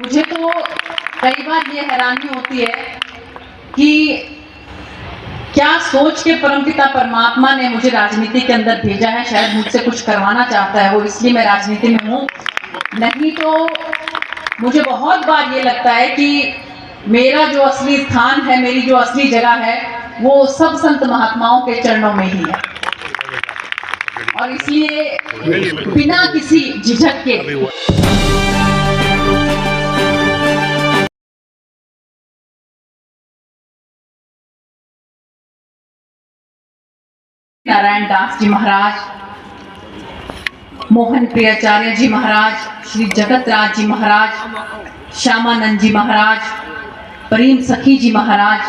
मुझे तो कई बार ये हैरानी होती है कि क्या सोच के परमपिता परमात्मा ने मुझे राजनीति के अंदर भेजा है। शायद मुझसे कुछ करवाना चाहता है वो, इसलिए मैं राजनीति में हूँ। नहीं तो मुझे बहुत बार ये लगता है कि मेरा जो असली स्थान है, मेरी जो असली जगह है, वो सब संत महात्माओं के चरणों में ही है। और इसलिए बिना किसी झिझक के नारायण दास जी महाराज, मोहन प्रियाचार्य जी महाराज, श्री जगत राज जी महाराज, श्यामानंद जी महाराज, प्रेम सखी जी महाराज,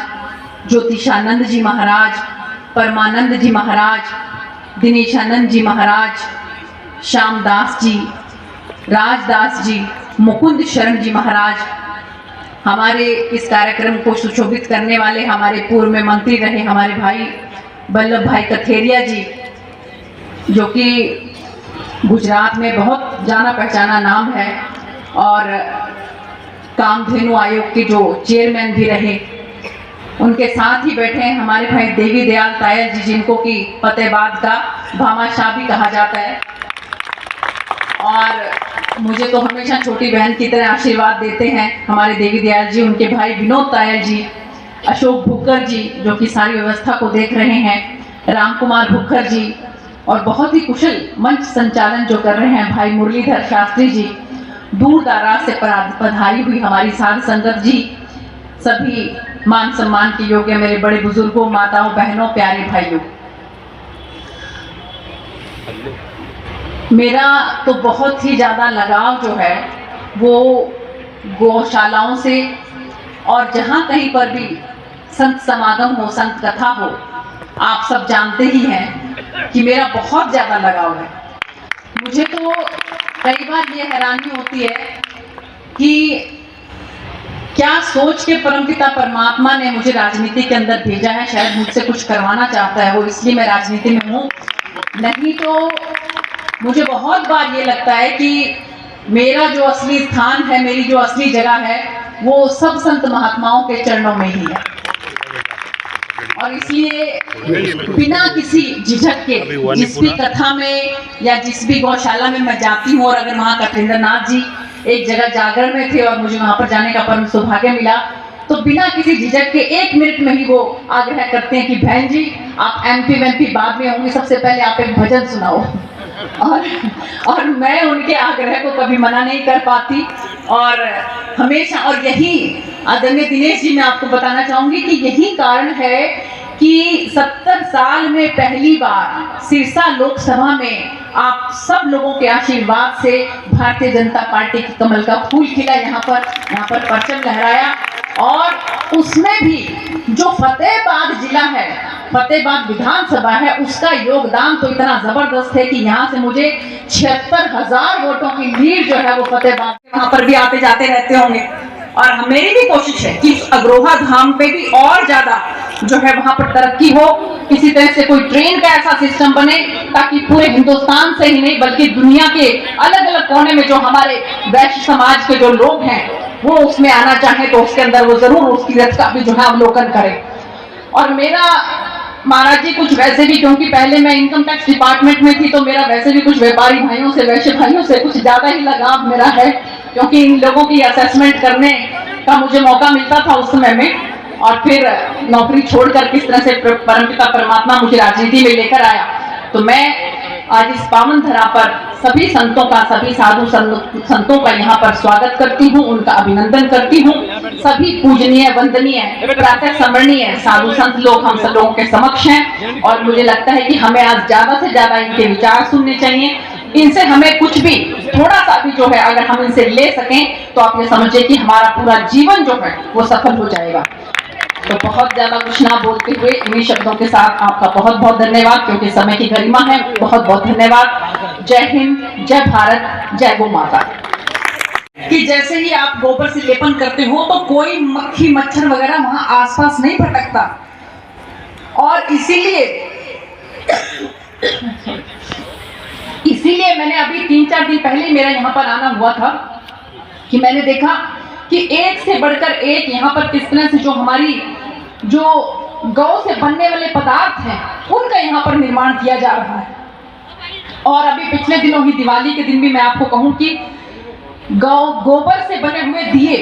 ज्योतिषानंद जी महाराज, परमानंद जी महाराज, दिनेशानंद जी महाराज, श्यामदास जी, राजदास जी, मुकुंद शरण जी महाराज, हमारे इस कार्यक्रम को सुशोभित करने वाले हमारे पूर्व में मंत्री रहे हमारे भाई वल्लभ भाई कथेरिया जी, जो कि गुजरात में बहुत जाना पहचाना नाम है और कामधेनु आयोग के जो चेयरमैन भी रहे। उनके साथ ही बैठे हैं हमारे भाई देवी दयाल तायल जी, जिनको कि फतेहाबाद का भामाशाह भी कहा जाता है। और मुझे तो हमेशा छोटी बहन की तरह आशीर्वाद देते हैं हमारे देवी दयाल जी, उनके भाई विनोद तायल जी, अशोक भुक्कर जी जो कि सारी व्यवस्था को देख रहे हैं, राम कुमार भुक्कर जी, और बहुत ही कुशल मंच संचालन जो कर रहे हैं भाई मुरलीधर शास्त्री जी, दूर दराज से पधारी हुई हमारी साध संगत जी, सभी मान सम्मान के योग्य मेरे बड़े बुजुर्गों, माताओं, बहनों, प्यारे भाइयों। मेरा तो बहुत ही ज़्यादा लगाव जो है वो गौशालाओं से, और जहाँ कहीं पर भी संत समागम हो, संत कथा हो, आप सब जानते ही हैं कि मेरा बहुत ज़्यादा लगाव है। मुझे तो कई बार ये हैरानी होती है कि क्या सोच के परमपिता परमात्मा ने मुझे राजनीति के अंदर भेजा है। शायद मुझसे कुछ करवाना चाहता है वो, इसलिए मैं राजनीति में हूँ। नहीं तो मुझे बहुत बार ये लगता है कि मेरा जो असली स्थान है, मेरी जो असली जगह है, वो सब संत महात्माओं के चरणों में ही है। और इसलिए बिना किसी झिझक के जिस भी कथा में या जिस भी गौशाला में मैं जाती हूँ, और अगर वहाँ कटेंद्रनाथ जी एक जगह जागरण में थे और मुझे वहाँ पर जाने का परम सौभाग्य मिला, तो बिना किसी झिझक के 1 मिनट में ही वो आग्रह करते हैं कि बहन जी आप एमपी बाद में होंगे, सबसे पहले आप एक भजन सुनाओ। और मैं उनके आग्रह को कभी मना नहीं कर पाती, और हमेशा, और यही आदरणीय दिनेश जी मैं आपको बताना चाहूंगी कि यही कारण है कि 70 साल में पहली बार सिरसा लोकसभा में आप सब लोगों के आशीर्वाद से भारतीय जनता पार्टी की कमल का फूल खिला, यहाँ पर परचम लहराया। और उसमें भी जो फतेहाबाद जिला है, फतेहाबाद विधानसभा है, उसका योगदान तो इतना जबरदस्त है कि यहाँ से मुझे 76,000 वोटों की लीड जो है वो फतेहाबाद, वहाँ पर भी आते जाते रहते होंगे। और मेरी भी कोशिश है कि अग्रोहा धाम पे भी और ज्यादा जो है वहां पर तरक्की हो, किसी तरह से कोई ट्रेन का ऐसा सिस्टम बने ताकि पूरे हिंदुस्तान से ही नहीं बल्कि दुनिया के अलग अलग कोने में जो हमारे वैश्य समाज के जो लोग हैं वो उसमें आना चाहे तो उसके अंदर वो जरूर उसकी रथ का भी जो है अवलोकन करें। और मेरा महाराज जी कुछ वैसे भी, क्योंकि पहले मैं इनकम टैक्स डिपार्टमेंट में थी, तो मेरा वैसे भी कुछ व्यापारी भाइयों से, वैश्य भाइयों से कुछ ज्यादा ही लगाव मेरा है, क्योंकि इन लोगों की असेसमेंट करने का मुझे मौका मिलता था उस समय में। और फिर नौकरी छोड़कर किस तरह से परमपिता परमात्मा मुझे राजनीति में लेकर आया, तो मैं आज इस पावन धरा पर सभी संतों का, सभी साधु संतों का यहाँ पर स्वागत करती हूँ, उनका अभिनंदन करती हूँ। सभी पूजनीय, वंदनीय, प्रातः स्मरणीय साधु संत लोग हम सब लोगों के समक्ष हैं, और मुझे लगता है कि हमें आज ज्यादा से ज्यादा इनके विचार सुनने चाहिए। इनसे हमें कुछ भी, थोड़ा सा भी जो है अगर हम इनसे ले सकें तो आप ये समझिए कि हमारा पूरा जीवन जो है वो सफल हो जाएगा। तो बहुत ज्यादा कुछ ना बोलते हुए इन्हीं शब्दों के साथ आपका बहुत बहुत धन्यवाद, क्योंकि समय की गरिमा है। बहुत बहुत धन्यवाद। जय हिंद, जय भारत, जय गौ माता। कि जैसे ही आप गोबर से लेपन करते हो तो कोई मक्खी मच्छर वगैरह वहां आसपास नहीं भटकता, और इसीलिए मैंने अभी 3-4 दिन पहले मेरा यहाँ पर आना हुआ था कि मैंने देखा कि एक से बढ़कर एक यहाँ पर किस तरह से जो हमारी जो गौ से बनने वाले पदार्थ हैं उनका यहाँ पर निर्माण किया जा रहा है। और अभी पिछले दिनों ही दिवाली के दिन भी मैं आपको कहूँ कि गोबर से बने हुए दिए,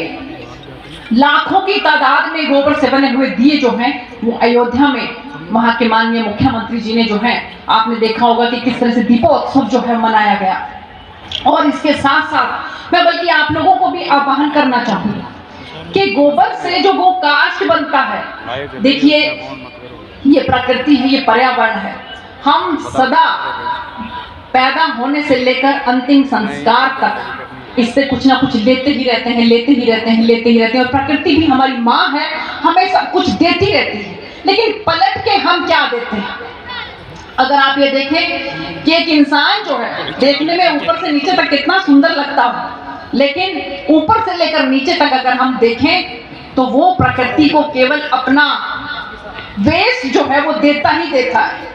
लाखों की तादाद में गोबर से बने हुए दिए जो हैं वो अयोध्या में वहाँ के माननीय मुख्यमंत्री जी ने जो है, आपने देखा होगा कि किस तरह से दीपोत्सव जो है मनाया गया। और इसके साथ साथ मैं बल्कि आप लोगों को भी आह्वान करना चाहूँगी कि गोबर से जो गोकाष्ठ बनता है, देखिए ये प्रकृति है, ये पर्यावरण है। हम सदा पैदा होने से लेकर अंतिम संस्कार तक इससे कुछ ना कुछ लेते ही रहते हैं, लेते ही रहते हैं, लेते ही रहते हैं। और प्रकृति भी हमारी माँ है, हमें सब कुछ देती रहती है, लेकिन पलट के हम क्या देते हैं? अगर आप ये देखें कि एक इंसान जो है देखने में ऊपर से नीचे तक कितना सुंदर लगता हो, लेकिन ऊपर से लेकर नीचे तक अगर हम देखें तो वो प्रकृति को केवल अपना वेस्ट जो है वो देता ही देता है।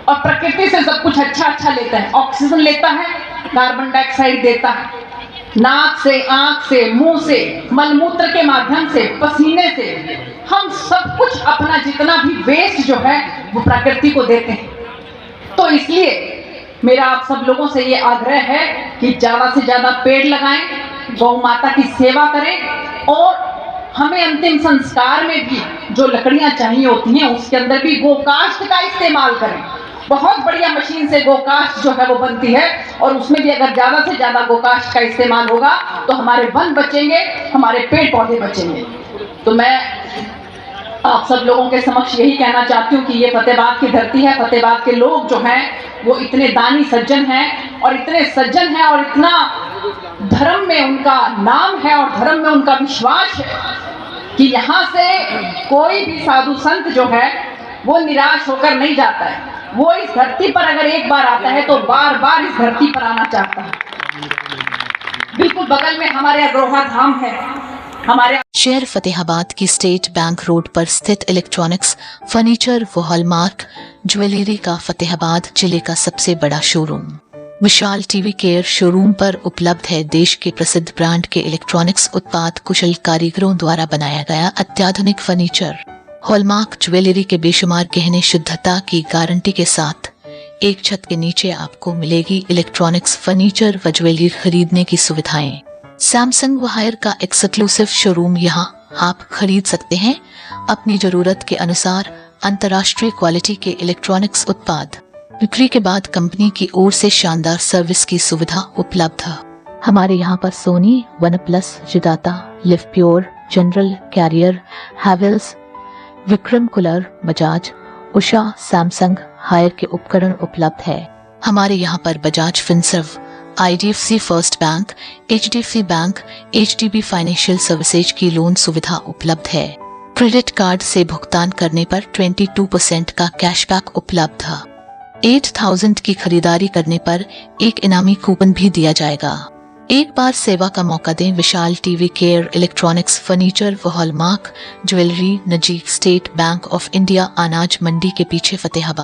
और प्रकृति से सब कुछ अच्छा लेता है, ऑक्सीजन लेता है, कार्बन डाइऑक्साइड देता है, नाक से, आंख से, मुंह से, मलमूत्र के माध्यम से, पसीने से, हम सब कुछ अपना जितना भी वेस्ट जो है वो प्रकृति को देते हैं। तो इसलिए मेरा आप सब लोगों से ये आग्रह है कि ज़्यादा से ज़्यादा पेड़ लगाएं, गौ माता की सेवा करें और हमें अंतिम संस्कार में भी जो लकड़ियां चाहिए होती हैं उसके अंदर भी गोकाष्ठ का इस्तेमाल करें। बहुत बढ़िया मशीन से गोकाष्ठ जो है वो बनती है और उसमें भी अगर ज़्यादा से ज़्यादा गोकाष्ठ का इस्तेमाल होगा तो हमारे वन बचेंगे, हमारे पेड़ पौधे बचेंगे। तो मैं आप सब लोगों के समक्ष यही कहना चाहती हूँ कि ये फतेहाबाद की धरती है। फतेहाबाद के लोग जो हैं वो इतने दानी सज्जन हैं और इतने सज्जन हैं और इतना धर्म में उनका नाम है और धर्म में उनका विश्वास है कि यहाँ से कोई भी साधु संत जो है वो निराश होकर नहीं जाता है। वो इस धरती पर अगर एक बार आता है तो बार बार इस धरती पर आना चाहता है। बिल्कुल बगल में हमारे अग्रोहा धाम है। हमारे शहर फतेहाबाद की स्टेट बैंक रोड पर स्थित इलेक्ट्रॉनिक्स, फर्नीचर व हॉलमार्क ज्वेलरी का फतेहाबाद जिले का सबसे बड़ा शोरूम विशाल टीवी केयर शोरूम पर उपलब्ध है। देश के प्रसिद्ध ब्रांड के इलेक्ट्रॉनिक्स उत्पाद कुशल कारीगरों द्वारा बनाया गया अत्याधुनिक फर्नीचर, हॉलमार्क ज्वेलरी के बेशुमार गहने शुद्धता की गारंटी के साथ एक छत के नीचे आपको मिलेगी इलेक्ट्रॉनिक्स, फर्नीचर व ज्वेलरी खरीदने की सुविधाएं। सैमसंग व हायर का एक्सक्लूसिव शोरूम यहाँ आप खरीद सकते हैं अपनी जरूरत के अनुसार अंतर्राष्ट्रीय क्वालिटी के इलेक्ट्रॉनिक्स उत्पाद। बिक्री के बाद कंपनी की ओर से शानदार सर्विस की सुविधा उपलब्ध है। हमारे यहाँ पर सोनी, वन प्लस, जिदाता, Livpure, General, Carrier, Havells, Vikram cooler, Bajaj, Usha, Samsung, Haier के उपकरण उपलब्ध है। हमारे यहाँ पर Bajaj Finserv, IDFC first bank, HDFC bank, HDB financial services की लोन सुविधा उपलब्ध है। क्रेडिट कार्ड से भुगतान करने पर 22% का कैशबैक उपलब्ध है। 8000 की खरीदारी करने पर एक इनामी कूपन भी दिया जाएगा। एक बार सेवा का मौका दें। विशाल टीवी केयर इलेक्ट्रॉनिक्स, फर्नीचर व हॉलमार्क ज्वेलरी, नजीक स्टेट बैंक ऑफ इंडिया, अनाज मंडी के पीछे, फतेहाबाद।